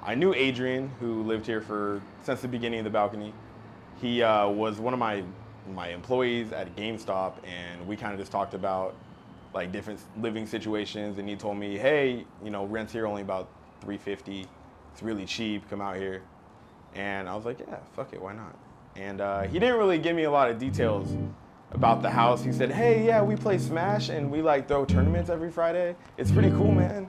I knew Adrian, who lived here since the beginning of the balcony. He was one of my employees at GameStop, and we kind of just talked about like different living situations. And he told me, hey, you know, rent's here only about $350. It's really cheap. Come out here. And I was like, yeah, fuck it, why not? And he didn't really give me a lot of details about the house. He said, hey, yeah, we play Smash and we like throw tournaments every Friday. It's pretty cool, man.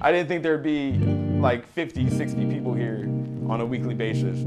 I didn't think there'd be like 50, 60 people here on a weekly basis.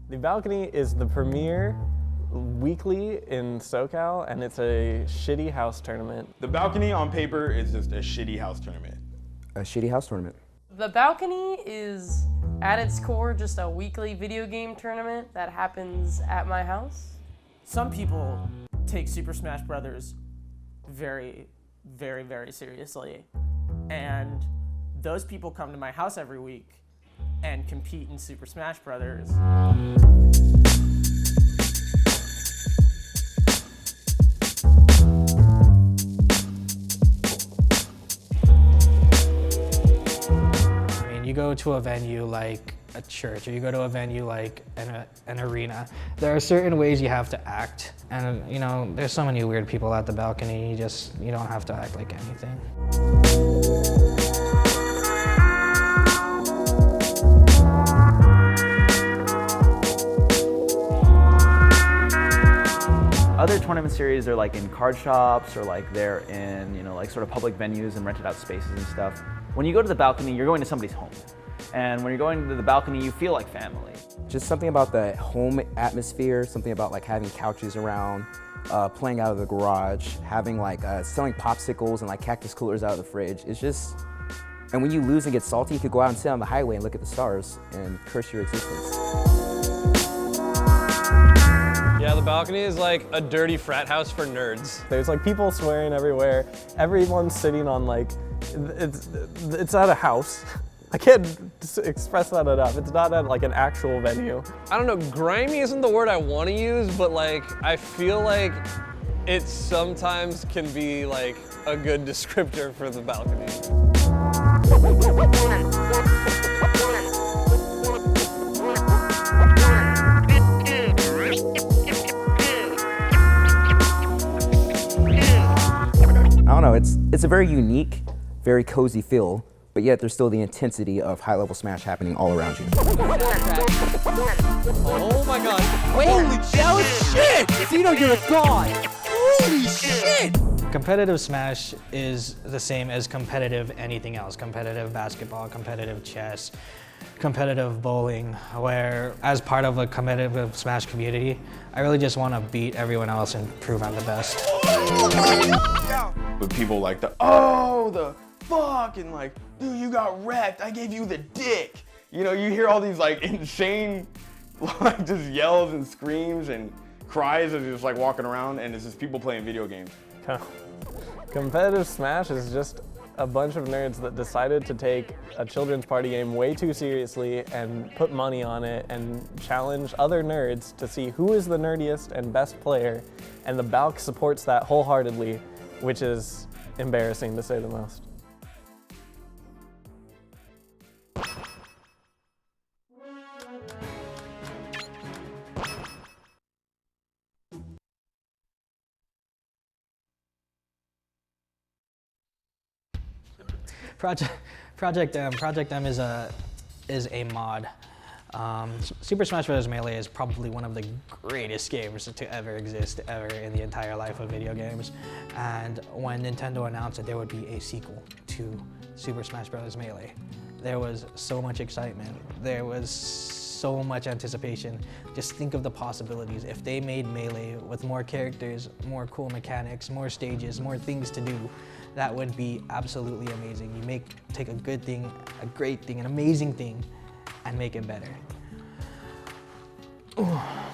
The balcony is the premier weekly in SoCal, and it's a shitty house tournament. The balcony on paper is just a shitty house tournament. A shitty house tournament. The balcony is, at its core, just a weekly video game tournament that happens at my house. Some people take Super Smash Brothers very, very, very seriously. And those people come to my house every week and compete in Super Smash Brothers. You go to a venue like a church, or you go to a venue like an arena. There are certain ways you have to act, and you know, there's so many weird people at the balcony. You don't have to act like anything. Other tournament series are like in card shops, or like they're in, you know, like sort of public venues and rented out spaces and stuff. When you go to the balcony, you're going to somebody's home. And when you're going to the balcony, you feel like family. Just something about the home atmosphere, something about like having couches around, playing out of the garage, having like selling popsicles and like cactus coolers out of the fridge. It's just, and when you lose and get salty, you could go out and sit on the highway and look at the stars and curse your existence. Yeah, the balcony is like a dirty frat house for nerds. There's like people swearing everywhere. Everyone's sitting on like, it's at a house. I can't express that enough. It's not at like an actual venue. I don't know, grimy isn't the word I want to use, but like, I feel like it sometimes can be like a good descriptor for the balcony. I don't know, it's a very unique, very cozy feel, but yet there's still the intensity of high-level Smash happening all around you. Oh my god. Holy shit! Zeno, you're a god! Holy shit! Competitive Smash is the same as competitive anything else. Competitive basketball, competitive chess, competitive bowling, where as part of a competitive Smash community, I really just want to beat everyone else and prove I'm the best. With people like the fuck, and like, dude, you got wrecked, I gave you the dick. You know, you hear all these like insane, like just yells and screams and cries as you're just like walking around, and it's just people playing video games. Competitive Smash is just a bunch of nerds that decided to take a children's party game way too seriously and put money on it and challenge other nerds to see who is the nerdiest and best player, and the Balc supports that wholeheartedly, which is embarrassing to say the most. Project M is a mod. Super Smash Bros. Melee is probably one of the greatest games to ever exist in the entire life of video games. And when Nintendo announced that there would be a sequel to Super Smash Bros. Melee, there was so much excitement. There was so much anticipation. Just think of the possibilities. If they made Melee with more characters, more cool mechanics, more stages, more things to do, that would be absolutely amazing. You take a good thing, a great thing, an amazing thing, and make it better.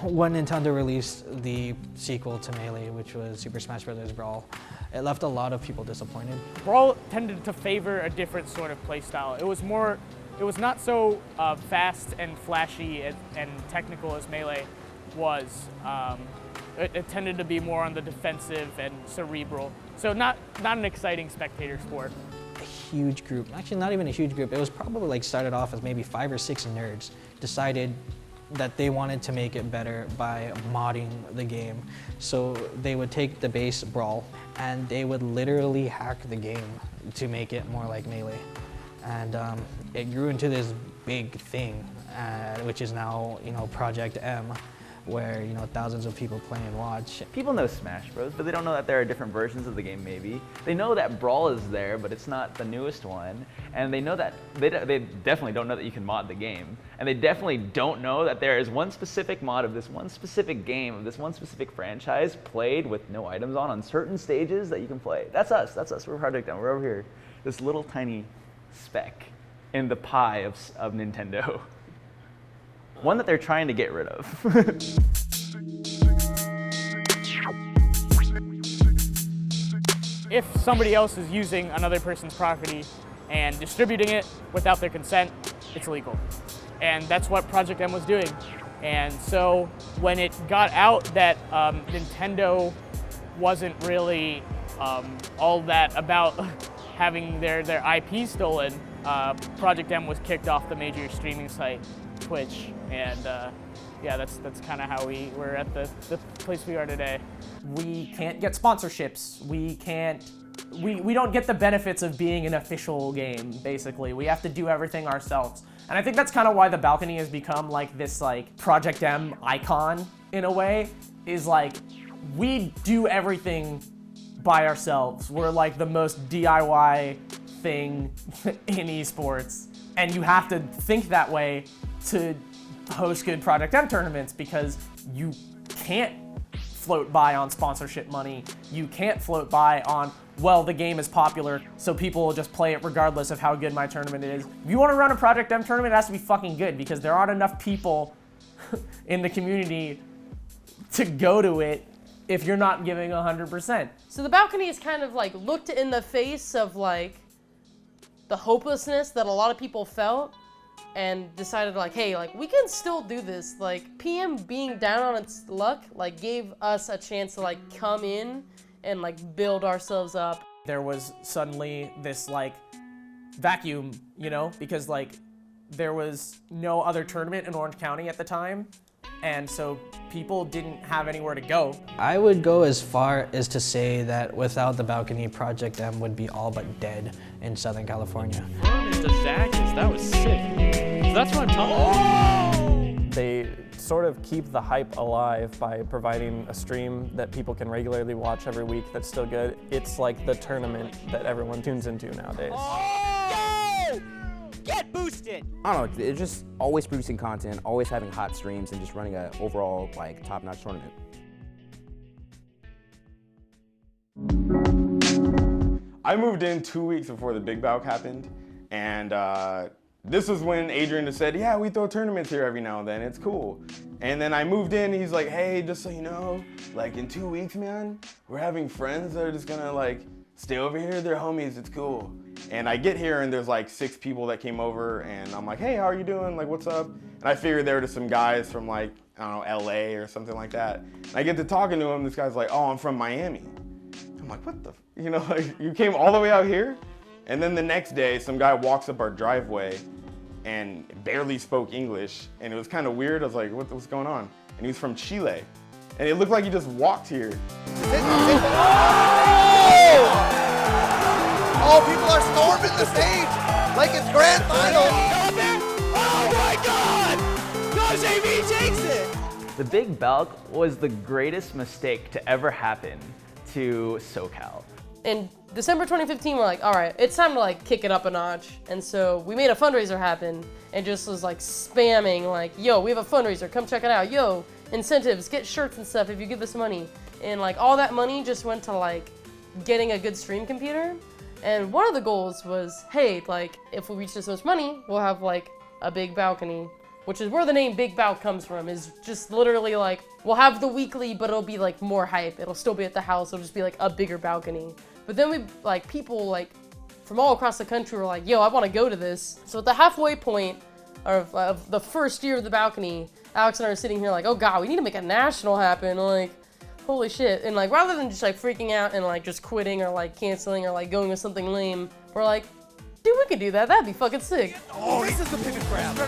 When Nintendo released the sequel to Melee, which was Super Smash Bros. Brawl, it left a lot of people disappointed. Brawl tended to favor a different sort of playstyle. It was not so fast and flashy and technical as Melee was. It tended to be more on the defensive and cerebral. So not an exciting spectator sport. A huge group, actually not even a huge group, it was probably like started off as maybe 5 or 6 nerds, decided that they wanted to make it better by modding the game. So they would take the base Brawl and they would literally hack the game to make it more like Melee. And it grew into this big thing, which is now, Project M, where thousands of people play and watch. People know Smash Bros, but they don't know that there are different versions of the game. Maybe they know that Brawl is there, but it's not the newest one, and they know that they definitely don't know that you can mod the game, and they definitely don't know that there is one specific mod of this one specific game of this one specific franchise played with no items on certain stages that you can play. That's us. We're Project M. We're over here, this little tiny speck in the pie of Nintendo. One that they're trying to get rid of. If somebody else is using another person's property and distributing it without their consent, it's illegal. And that's what Project M was doing. And so when it got out that Nintendo wasn't really all that about having their IP stolen, Project M was kicked off the major streaming site, Twitch, and yeah, that's kind of how we're at the place we are today. We can't get sponsorships. We don't get the benefits of being an official game, basically. We have to do everything ourselves. And I think that's kind of why the balcony has become like this Project M icon in a way, is we do everything by ourselves. We're the most DIY thing in esports. And you have to think that way to host good Project M tournaments, because you can't float by on sponsorship money. You can't float by on, well, the game is popular, so people will just play it regardless of how good my tournament is. If you want to run a Project M tournament, it has to be fucking good, because there aren't enough people in the community to go to it if you're not giving 100%. So the balcony is kind of looked in the face of the hopelessness that a lot of people felt, and decided hey, we can still do this. PM being down on its luck, gave us a chance to come in and build ourselves up. There was suddenly this vacuum, because there was no other tournament in Orange County at the time, and so people didn't have anywhere to go. I would go as far as to say that without the balcony, Project M would be all but dead in Southern California. Mr. Zackus, that was sick. That's what I'm talking about. They sort of keep the hype alive by providing a stream that people can regularly watch every week that's still good. It's like the tournament that everyone tunes into nowadays. Oh! Get boosted! I don't know, they're just always producing content, always having hot streams, and just running an overall top-notch tournament. I moved in 2 weeks before the Big Bout happened, and this was when Adrian had said, yeah, we throw tournaments here every now and then, it's cool. And then I moved in, and he's like, hey, just so you know, in 2 weeks, man, we're having friends that are just gonna stay over here, they're homies, it's cool. And I get here and there's 6 people that came over, and I'm like, hey, how are you doing? What's up? And I figured they were just some guys from I don't know, LA or something like that. And I get to talking to him, this guy's like, oh, I'm from Miami. I'm like, what the, you came all the way out here? And then the next day, some guy walks up our driveway and barely spoke English, and it was kind of weird. I was like, what's going on? And he was from Chile. And it looked like he just walked here. Oh, people are storming the stage like it's grand final. Oh my God! Josh AB takes it! The Big Balk was the greatest mistake to ever happen to SoCal. In December 2015, we're like, all right, it's time to like kick it up a notch. And so we made a fundraiser happen and just was like spamming like, yo, we have a fundraiser, come check it out. Yo, incentives, get shirts and stuff if you give us money. And like all that money just went to like getting a good stream computer. And one of the goals was, hey, like if we reach this much money, we'll have like a big balcony, which is where the name Big Balk comes from, is just literally like, we'll have the weekly, but it'll be like more hype. It'll still be at the house, it'll just be like a bigger balcony. But then we, like, people like from all across the country were like, yo, I want to go to this. So at the halfway point of the first year of the balcony, Alex and I are sitting here like, oh God, we need to make a national happen, like, holy shit. And like, rather than just like freaking out and like just quitting or like canceling or like going with something lame, we're like, dude, we could do that, that'd be fucking sick. Oh, this is the pivot grab. This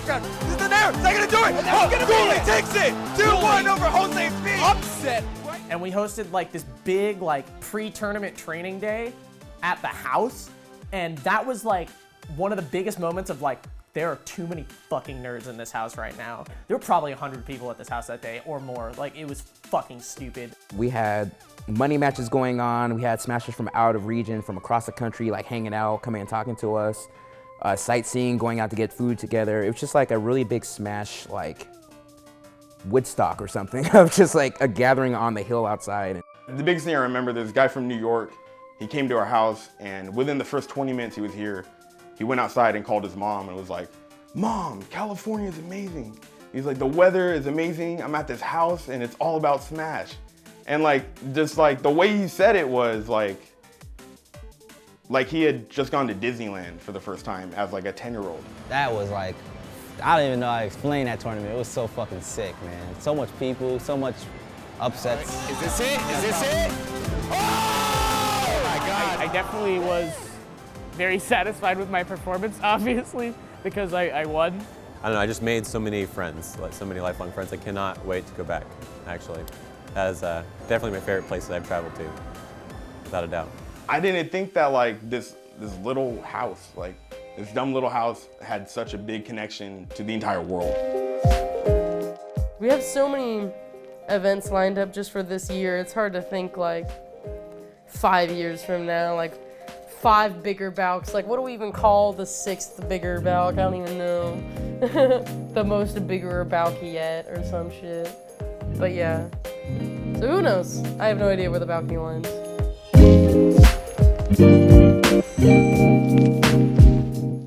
is the narrow, is that gonna do it? Oh, Goel takes it! 2-1 over Jose P. Upset. And we hosted like this big like pre-tournament training day at the house. And that was like one of the biggest moments of like, there are too many fucking nerds in this house right now. There were probably 100 people at this house that day or more. Like it was fucking stupid. We had money matches going on. We had smashers from out of region, from across the country, like hanging out, coming and talking to us, sightseeing, going out to get food together. It was just like a really big smash, like Woodstock or something, of just like a gathering on the hill outside. The biggest thing I remember, there's a guy from New York. He came to our house, and within the first 20 minutes he was here, he went outside and called his mom and was like, Mom, California is amazing. He's like, the weather is amazing. I'm at this house and it's all about Smash. And like, just like the way he said it was like he had just gone to Disneyland for the first time as like a 10-year-old. That was like, I don't even know how to explain that tournament. It was so fucking sick, man. So much people, so much upsets. Is this it? Is this it? Oh my God. I definitely was very satisfied with my performance, obviously, because I won. I don't know, I just made so many friends, like so many lifelong friends. I cannot wait to go back, actually. That is definitely my favorite place that I've traveled to, without a doubt. I didn't think that like this little house, like this dumb little house had such a big connection to the entire world. We have so many events lined up just for this year. It's hard to think like 5 years from now, like 5 bigger balks. Like what do we even call the 6th bigger balk? I don't even know. The most bigger balky yet or some shit. But yeah. So who knows? I have no idea where the balcony lands.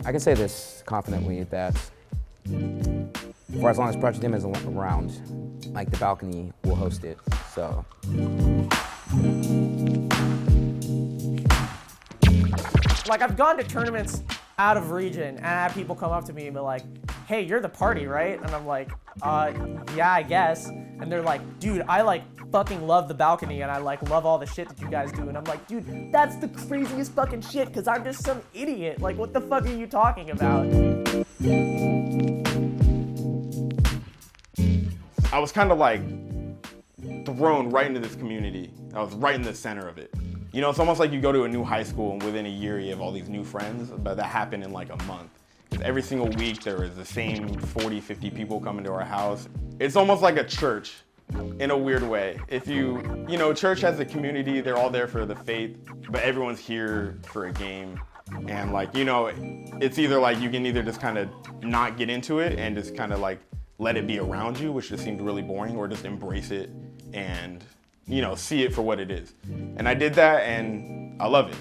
I can say this confidently that for as long as Project M is around, like the balcony will host it, so. Like I've gone to tournaments out of region and I have people come up to me and be like, hey, you're the party, right? And I'm like, yeah, I guess. And they're like, dude, I like fucking love the balcony and I like love all the shit that you guys do. And I'm like, dude, that's the craziest fucking shit because I'm just some idiot. Like, what the fuck are you talking about? I was kind of like thrown right into this community. I was right in the center of it. You know, it's almost like you go to a new high school and within a year you have all these new friends, but that happened in like a month. Every single week there was the same 40, 50 people coming to our house. It's almost like a church in a weird way. If you know, church has a community, they're all there for the faith, but everyone's here for a game. And like, you know, it's either like you can either just kind of not get into it and just kind of like let it be around you, which just seemed really boring, or just embrace it and, you know, see it for what it is. And I did that and I love it.